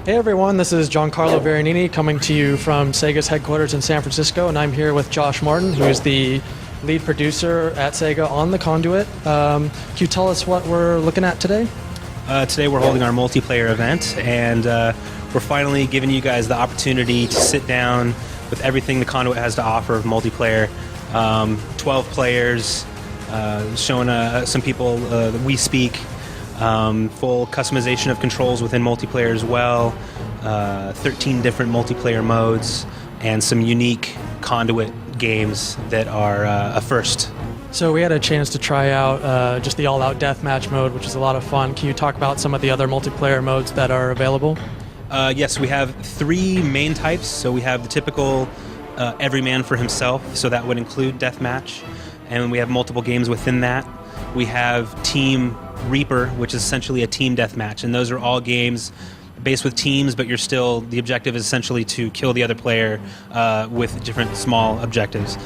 Hey everyone, this is Giancarlo Veronini coming to you from Sega's headquarters in San Francisco, and I'm here with Josh Martin, who is the lead producer at Sega on the Conduit. Can you tell us what we're looking at today? Today we're holding our multiplayer event, and we're finally giving you guys the opportunity to sit down with everything the Conduit has to offer of multiplayer. 12 players, showing some people that we speak, full customization of controls within multiplayer as well, 13 different multiplayer modes, and some unique Conduit games that are a first. So we had a chance to try out just the all-out deathmatch mode, which is a lot of fun. Can you talk about some of the other multiplayer modes that are available? Yes, we have 3 main types. So we have the typical every man for himself, so that would include deathmatch, and we have multiple games within that. We have Team Reaper, which is essentially a team deathmatch, and those are all games based with teams, but the objective is essentially to kill the other player with different small objectives.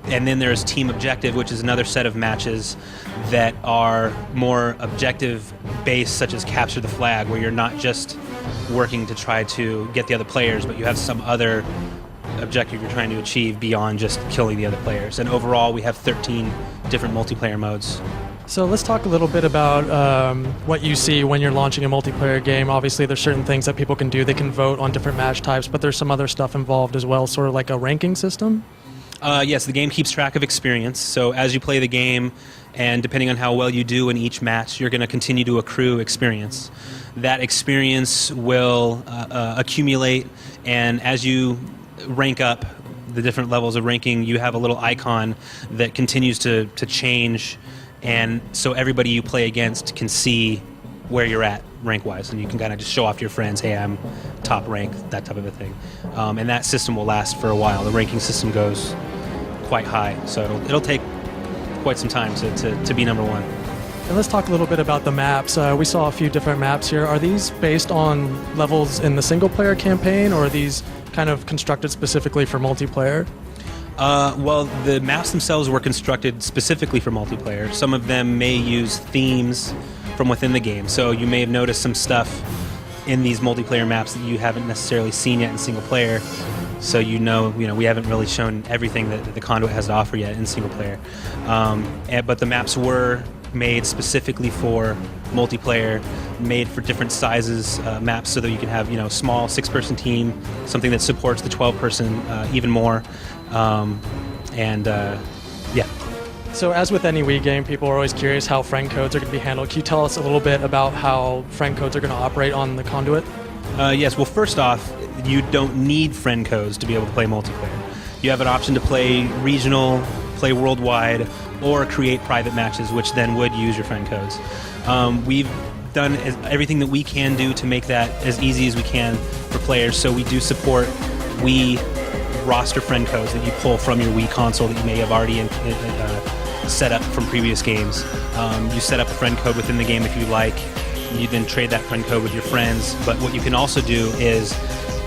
And then there's Team Objective, which is another set of matches that are more objective-based, such as Capture the Flag, where you're not just working to try to get the other players, but you have some other objective you're trying to achieve beyond just killing the other players. And overall, we have 13 different multiplayer modes. So let's talk a little bit about what you see when you're launching a multiplayer game. Obviously, there's certain things that people can do. They can vote on different match types, but there's some other stuff involved as well, sort of like a ranking system? Yes, the game keeps track of experience. So as you play the game, and depending on how well you do in each match, you're going to continue to accrue experience. That experience will accumulate, and as you rank up the different levels of ranking, you have a little icon that continues to change, and so everybody you play against can see where you're at rank-wise, and you can kind of just show off to your friends, hey, I'm top rank, that type of a thing. And that system will last for a while. The ranking system goes quite high, so it'll take quite some time to be number one. And let's talk a little bit about the maps. We saw a few different maps here. Are these based on levels in the single-player campaign, or are these kind of constructed specifically for multiplayer? Well, the maps themselves were constructed specifically for multiplayer. Some of them may use themes from within the game, so you may have noticed some stuff in these multiplayer maps that you haven't necessarily seen yet in single player. So you know, we haven't really shown everything that the Conduit has to offer yet in single player. But the maps were made specifically for multiplayer, made for different sizes maps, so that you can have small 6-person team, something that supports the 12-person even more, yeah. So as with any Wii game, people are always curious how friend codes are going to be handled. Can you tell us a little bit about how friend codes are going to operate on the Conduit? Yes, well, first off, you don't need friend codes to be able to play multiplayer. You have an option to play regional, play worldwide, or create private matches, which then would use your friend codes. We've done everything that we can do to make that as easy as we can for players, so we do support Wii roster friend codes that you pull from your Wii console that you may have already set up from previous games. You set up a friend code within the game if you like. You then trade that friend code with your friends. But what you can also do is,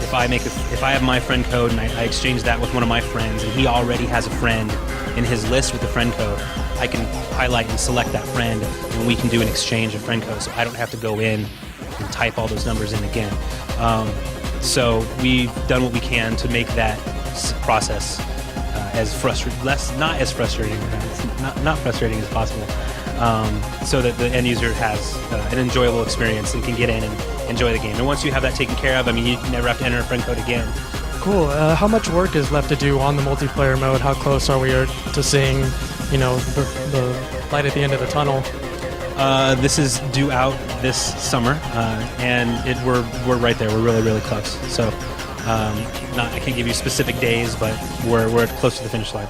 if I have my friend code and I exchange that with one of my friends, and he already has a friend in his list with the friend code, I can highlight and select that friend, and we can do an exchange of friend codes. So I don't have to go in and type all those numbers in again. So we've done what we can to make that process not as frustrating as possible, so that the end user has an enjoyable experience and can get in and enjoy the game. And once you have that taken care of, you never have to enter a friend code again. Cool. How much work is left to do on the multiplayer mode? How close are we to seeing, the light at the end of the tunnel? This is due out this summer, and we're right there. We're really, really close. So I can't give you specific days, but we're close to the finish line.